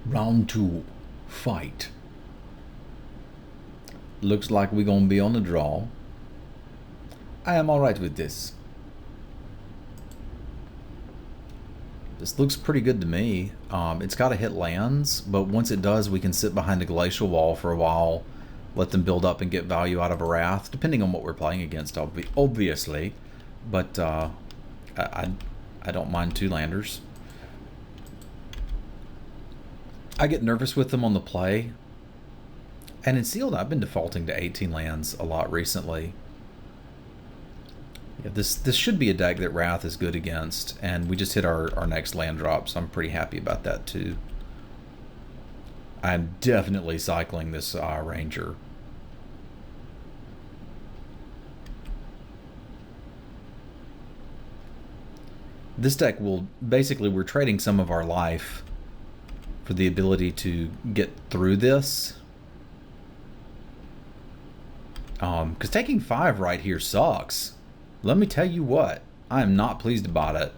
Round two, fight. Looks like we're gonna be on the draw. I am alright with this. This looks pretty good to me. It's got to hit lands, but once it does, we can sit behind a glacial wall for a while, let them build up and get value out of a Wrath, depending on what we're playing against, obviously. But I don't mind two landers. I get nervous with them on the play. And in sealed, I've been defaulting to 18 lands a lot recently. Yeah, this should be a deck that Wrath is good against, and we just hit our next land drop, so I'm pretty happy about that too. I'm definitely cycling this Ranger. This deck will, basically we're trading some of our life for the ability to get through this. Because taking 5 right here sucks. Let me tell you what, I am not pleased about it.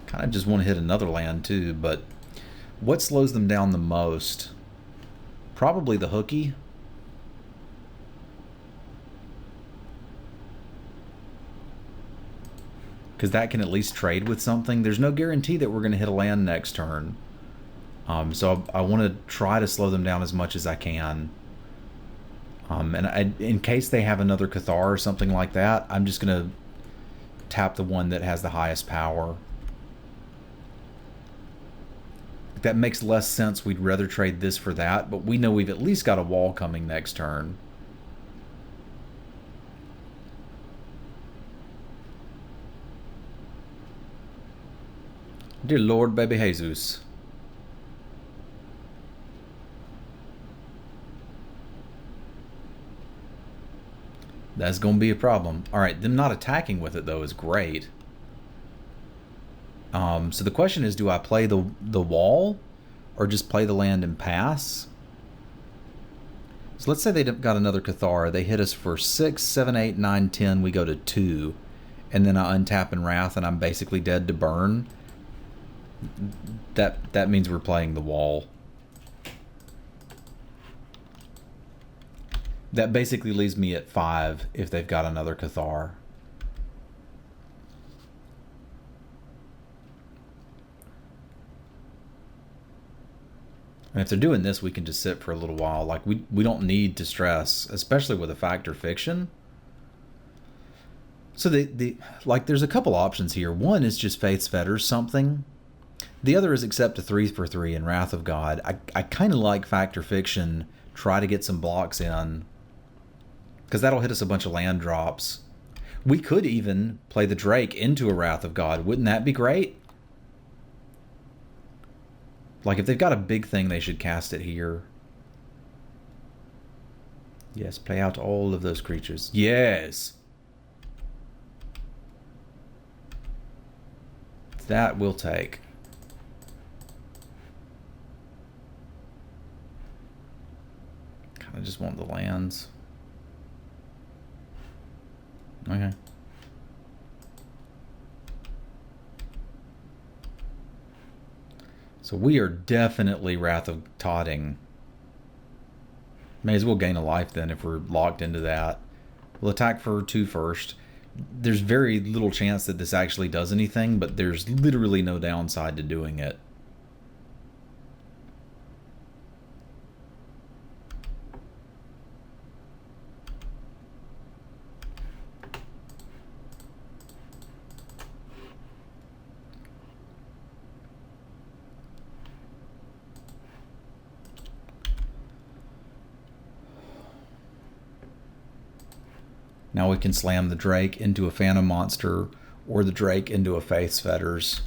Kind of just want to hit another land too, but what slows them down the most? Probably the hooky. Because that can at least trade with something. There's no guarantee that we're going to hit a land next turn. So I want to try to slow them down as much as I can. In case they have another Cathar or something like that, I'm just going to tap the one that has the highest power. That makes less sense. We'd rather trade this for that, but we know we've at least got a wall coming next turn. Dear Lord, baby Jesus. That's going to be a problem. Alright, them not attacking with it, though, is great. So the question is, do I play the wall or just play the land and pass? So let's say they got another Cathar. They hit us for 6, 7, 8, 9, 10. We go to 2. And then I untap and Wrath, and I'm basically dead to burn. That means we're playing the wall. That basically leaves me at 5 if they've got another Cathar. And if they're doing this, we can just sit for a little while. Like, we don't need to stress, especially with a Fact or Fiction. So like, there's a couple options here. One is just Faith's Fetters something. The other is accept a 3 for 3 in Wrath of God. I kind of like Fact or Fiction. Try to get some blocks in, because that'll hit us a bunch of land drops. We could even play the Drake into a Wrath of God. Wouldn't that be great? Like, if they've got a big thing, they should cast it here. Yes, play out all of those creatures. Yes! That will take. Kind of just want the lands. Okay. So we are definitely Wrath of Totting. May as well gain a life then if we're locked into that. We'll attack for 2 first. There's very little chance that this actually does anything, but there's literally no downside to doing it. Now we can slam the Drake into a Phantom Monster or the Drake into a Faith's Fetters.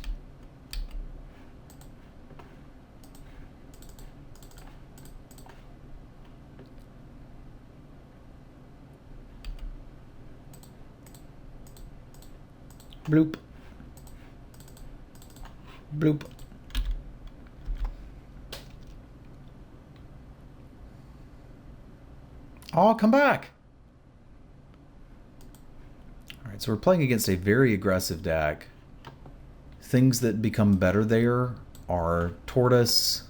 Bloop. Bloop. Oh, come back. Alright, so we're playing against a very aggressive deck. Things that become better there are Tortoise.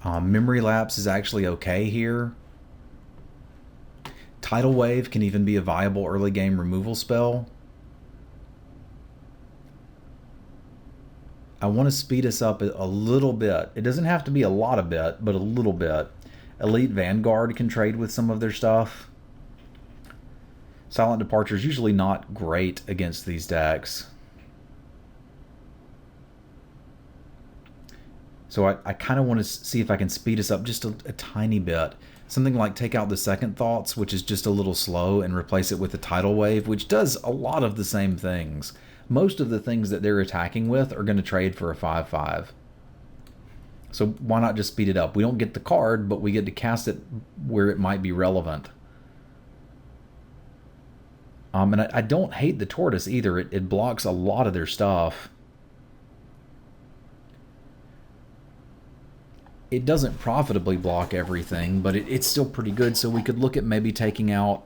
Memory Lapse is actually okay here. Tidal Wave can even be a viable early game removal spell. I want to speed us up a little bit. It doesn't have to be a lot of bit, but a little bit. Elite Vanguard can trade with some of their stuff. Silent Departure is usually not great against these decks. So I kind of want to see if I can speed us up just a tiny bit. Something like take out the Second Thoughts, which is just a little slow, and replace it with the Tidal Wave, which does a lot of the same things. Most of the things that they're attacking with are going to trade for a 5/5. So why not just speed it up? We don't get the card, but we get to cast it where it might be relevant. And I don't hate the Tortoise either. It blocks a lot of their stuff. It doesn't profitably block everything, but it's still pretty good. So we could look at maybe taking out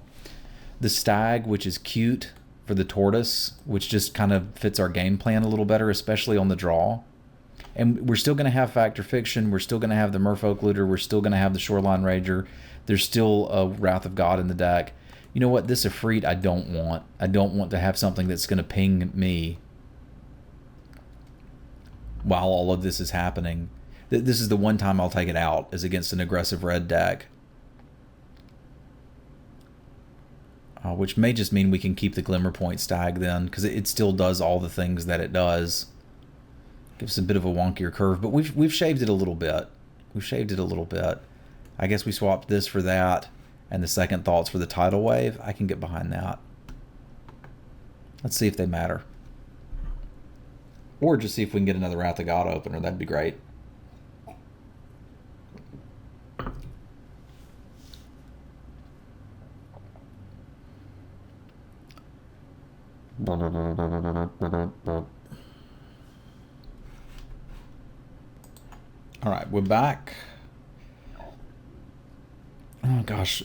the Stag, which is cute, for the Tortoise, which just kind of fits our game plan a little better, especially on the draw. And we're still going to have Factor Fiction. We're still going to have the Merfolk Looter. We're still going to have the Shoreline Rager. There's still a Wrath of God in the deck. You know what? This Ifrit I don't want. I don't want to have something that's going to ping me while all of this is happening. This is the one time I'll take it out, is against an aggressive red deck. Which may just mean we can keep the Glimmerpoint Stag then, because it still does all the things that it does. Gives a bit of a wonkier curve, but we've shaved it a little bit. We've shaved it a little bit. I guess we swapped this for that, and the Second Thoughts for the Tidal Wave. I can get behind that. Let's see if they matter. Or just see if we can get another Wrath of God opener. That'd be great. All right, we're back. Oh gosh,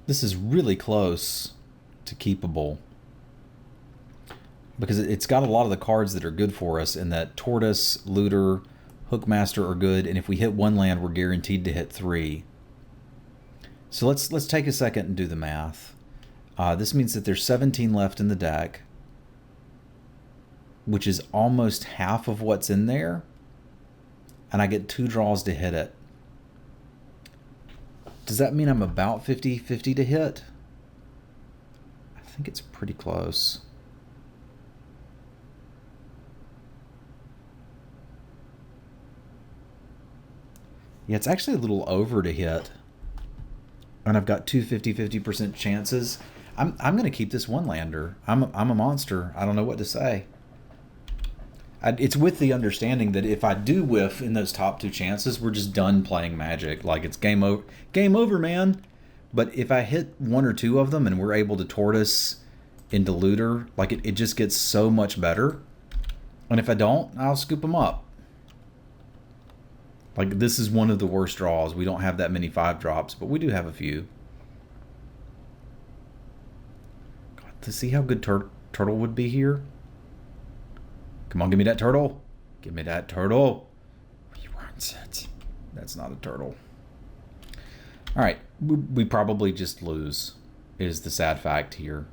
this is really close to keepable because it's got a lot of the cards that are good for us, in that Tortoise, Looter, Hookmaster are good, and if we hit one land, we're guaranteed to hit 3. So let's take a second and do the math. This means that there's 17 left in the deck, which is almost half of what's in there, and I get 2 draws to hit it. Does that mean I'm about 50-50 to hit? I think it's pretty close. Yeah, it's actually a little over to hit. And I've got 2 50% chances. I'm going to keep this one-lander. I'm a monster. I don't know what to say. It's with the understanding that if I do whiff in those top 2 chances, we're just done playing Magic. Like, it's game over. Game over, man. But if I hit 1 or 2 of them and we're able to Tortoise into Looter, like, it just gets so much better. And if I don't, I'll scoop them up. Like, this is one of the worst draws. We don't have that many 5-drops, but we do have a few. God, to see how good Turtle would be here. Come on, give me that turtle. Give me that turtle. He wants it. That's not a turtle. All right, we probably just lose, is the sad fact here.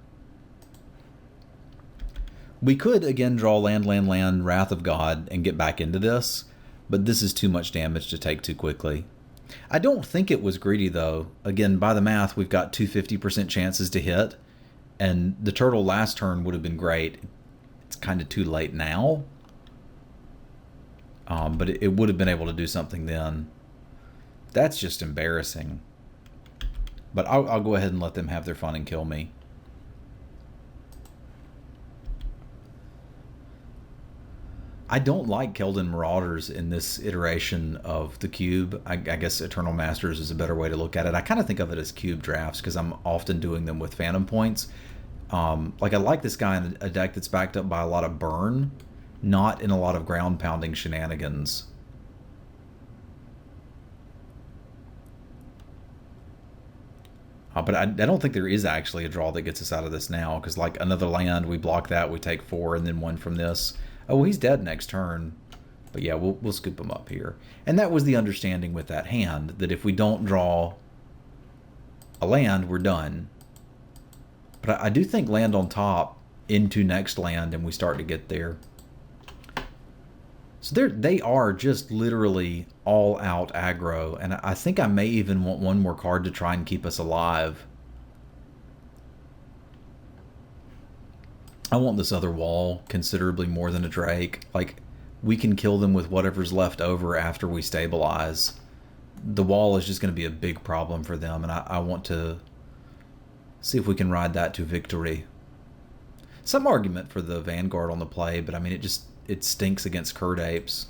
We could, again, draw land, Wrath of God, and get back into this, but this is too much damage to take too quickly. I don't think it was greedy, though. Again, by the math, we've got 2 50% chances to hit, and the turtle last turn would have been great. It's kind of too late now, but it would have been able to do something then. That's just embarrassing. But I'll go ahead and let them have their fun and kill me. I don't like Keldon Marauders in this iteration of the cube. I guess Eternal Masters is a better way to look at it. I kind of think of it as cube drafts because I'm often doing them with Phantom Points. Like, I like this guy in a deck that's backed up by a lot of burn, not in a lot of ground pounding shenanigans. But I don't think there is actually a draw that gets us out of this now, because like another land, we block that, we take 4, and then 1 from this. Oh, he's dead next turn. But yeah, we'll scoop him up here. And that was the understanding with that hand, that if we don't draw a land, we're done. But I do think land on top into next land, and we start to get there. So they are just literally all out aggro, and I think I may even want one more card to try and keep us alive. I want this other wall considerably more than a Drake. Like, we can kill them with whatever's left over after we stabilize. The wall is just going to be a big problem for them, and I want to see if we can ride that to victory. Some argument for the Vanguard on the play, but I mean, it stinks against Curd Apes.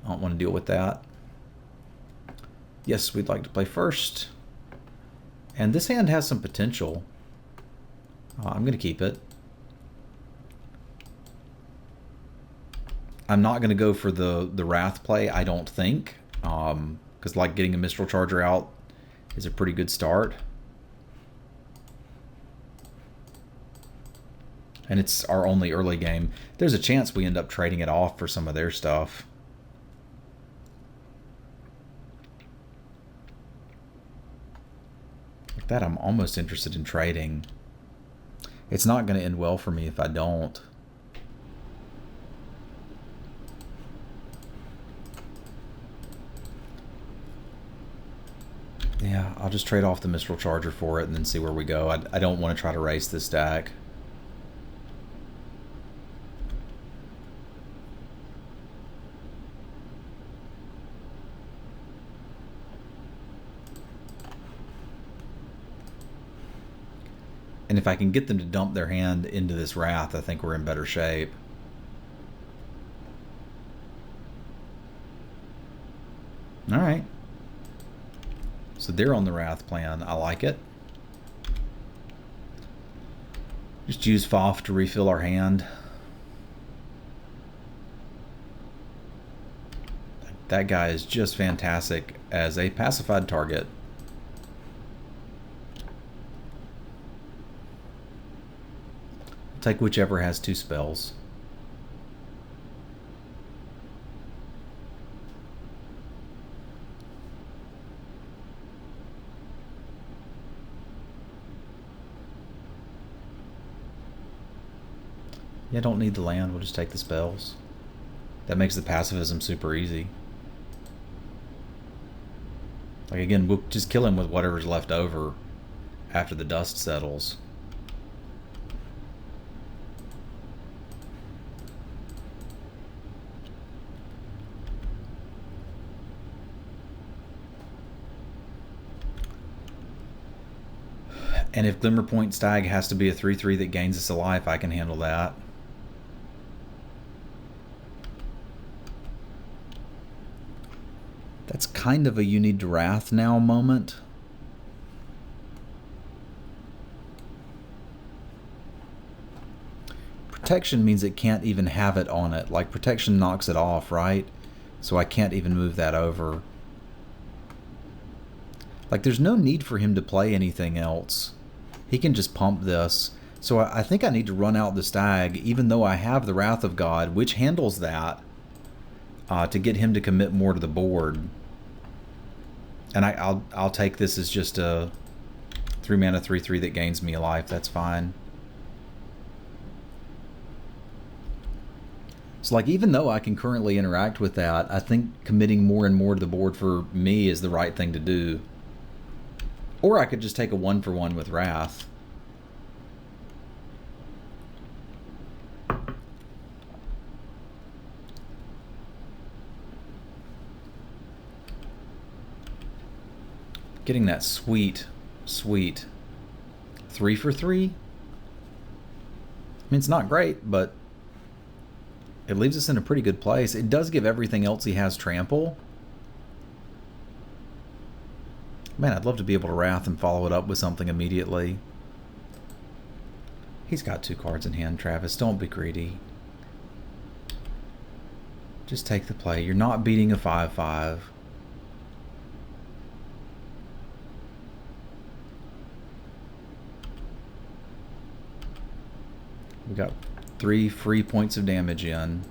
I don't want to deal with that. Yes, we'd like to play first. And this hand has some potential. I'm going to keep it. I'm not going to go for the Wrath play, I don't think. Because like getting a Mistral Charger out is a pretty good start. And it's our only early game. There's a chance we end up trading it off for some of their stuff. Like that, I'm almost interested in trading. It's not going to end well for me if I don't. Yeah, I'll just trade off the Mistral Charger for it and then see where we go. I don't want to try to race this stack. And if I can get them to dump their hand into this Wrath, I think we're in better shape. All right. So they're on the Wrath plan. I like it. Just use Foff to refill our hand. That guy is just fantastic as a pacified target. Take whichever has 2 spells. Yeah, don't need the land. We'll just take the spells. That makes the pacifism super easy. Like, again, we'll just kill him with whatever's left over after the dust settles. And if Glimmerpoint Stag has to be a 3/3 that gains us a life, I can handle that. That's kind of a you need to Wrath now moment. Protection means it can't even have it on it. Like, protection knocks it off, right? So I can't even move that over. Like, there's no need for him to play anything else. He can just pump this. So I think I need to run out the Stag, even though I have the Wrath of God, which handles that, to get him to commit more to the board. And I'll take this as just a 3-mana 3/3 that gains me a life. That's fine. So like, even though I can currently interact with that, I think committing more and more to the board for me is the right thing to do. Or I could just take a 1-for-1 with Wrath. Getting that sweet 3-for-3. I mean, it's not great, but it leaves us in a pretty good place. It does give everything else he has trample. Man, I'd love to be able to Wrath and follow it up with something immediately. He's got 2 cards in hand, Travis. Don't be greedy. Just take the play. You're not beating a 5/5. got 3 free points of damage in.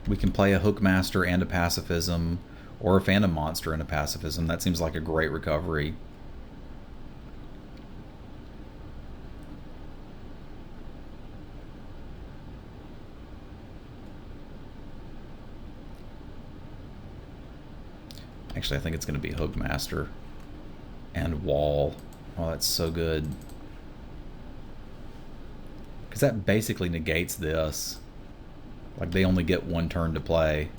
We can play a Hookmaster and a Pacifism, or a Phantom Monster and a Pacifism. That seems like a great recovery. Actually, I think it's going to be Hookmaster and Wall. Oh, that's so good. Because that basically negates this. Like, they only get 1 turn to play.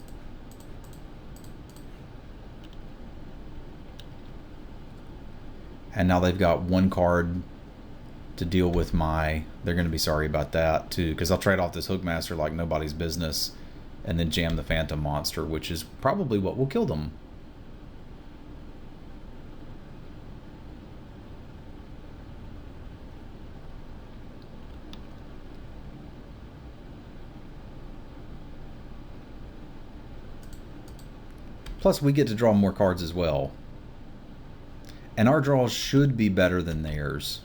And now they've got 1 card to deal with my... They're going to be sorry about that, too. Because I'll trade off this Hookmaster like nobody's business. And then jam the Phantom Monster, which is probably what will kill them. Plus, we get to draw more cards as well. And our draws should be better than theirs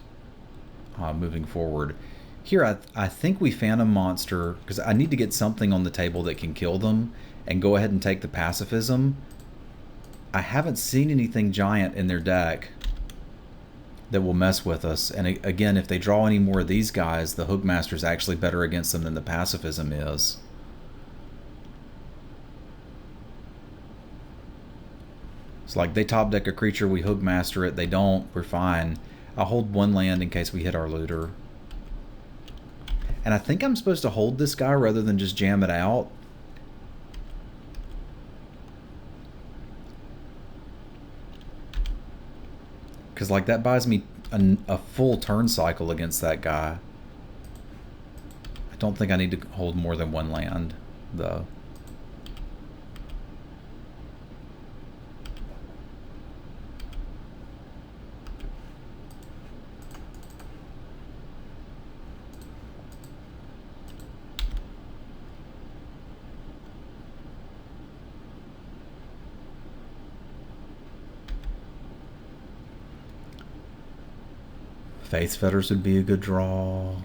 moving forward. Here, I think we Phantom Monster, because I need to get something on the table that can kill them, and go ahead and take the Pacifism. I haven't seen anything giant in their deck that will mess with us. And again, if they draw any more of these guys, the Hookmaster is actually better against them than the Pacifism is. It's like they top deck a creature, we Hookmaster it. They don't, we're fine. I'll hold 1 land in case we hit our looter. And I think I'm supposed to hold this guy rather than just jam it out. Because like that buys me a full turn cycle against that guy. I don't think I need to hold more than 1 land, though. Faith Fetters would be a good draw.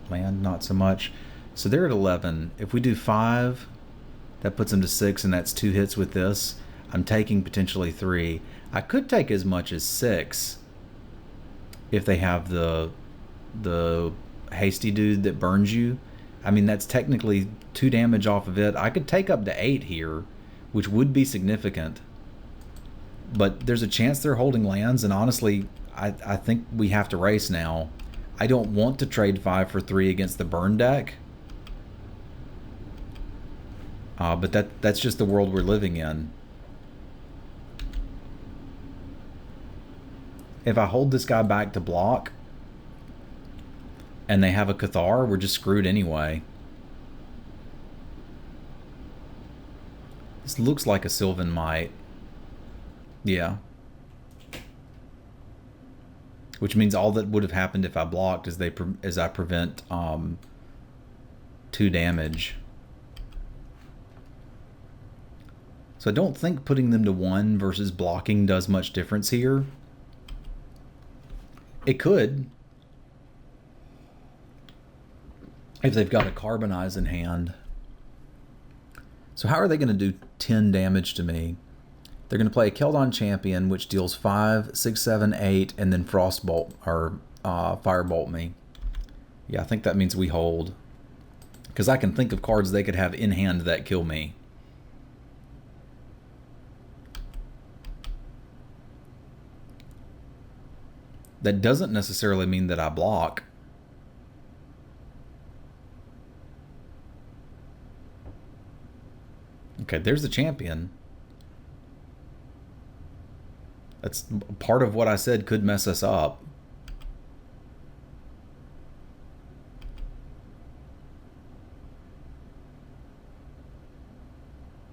Land, not so much. So they're at 11. If we do 5, that puts them to 6, and that's 2 hits with this. I'm taking potentially 3. I could take as much as 6 if they have the hasty dude that burns you. I mean, that's technically 2 damage off of it. I could take up to 8 here, which would be significant. But there's a chance they're holding lands, and honestly, I think we have to race now. I don't want to trade 5 for 3 against the burn deck. But that's just the world we're living in. If I hold this guy back to block, and they have a Cathar, we're just screwed anyway. This looks like a Sylvan Might. Yeah. Which means all that would have happened if I blocked is I prevent 2 damage. So I don't think putting them to 1 versus blocking does much difference here. It could. If they've got a Carbonize in hand. So how are they going to do 10 damage to me? They're going to play a Keldon Champion, which deals 5, 6, 7, 8, and then Frostbolt, or Firebolt me. Yeah, I think that means we hold. Because I can think of cards they could have in hand that kill me. That doesn't necessarily mean that I block. Okay, there's the Champion. That's part of what I said could mess us up.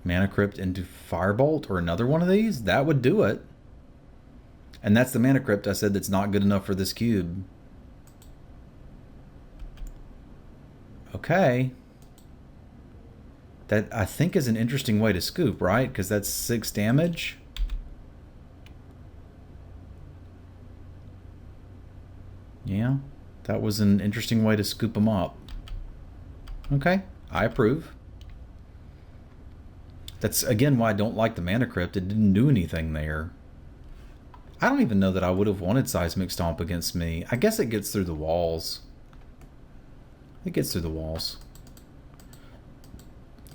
Mana Crypt into Firebolt or another one of these? That would do it. And that's the Mana Crypt I said that's not good enough for this cube. Okay. That I think is an interesting way to scoop, right? Because that's 6 damage. Yeah, that was an interesting way to scoop them up. Okay, I approve. That's, again, why I don't like the Mana Crypt. It didn't do anything there. I don't even know that I would have wanted Seismic Stomp against me. I guess it gets through the walls. It gets through the walls.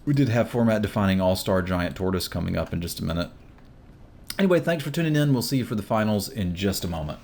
We did have format-defining All-Star Giant Tortoise coming up in just a minute. Anyway, thanks for tuning in. We'll see you for the finals in just a moment.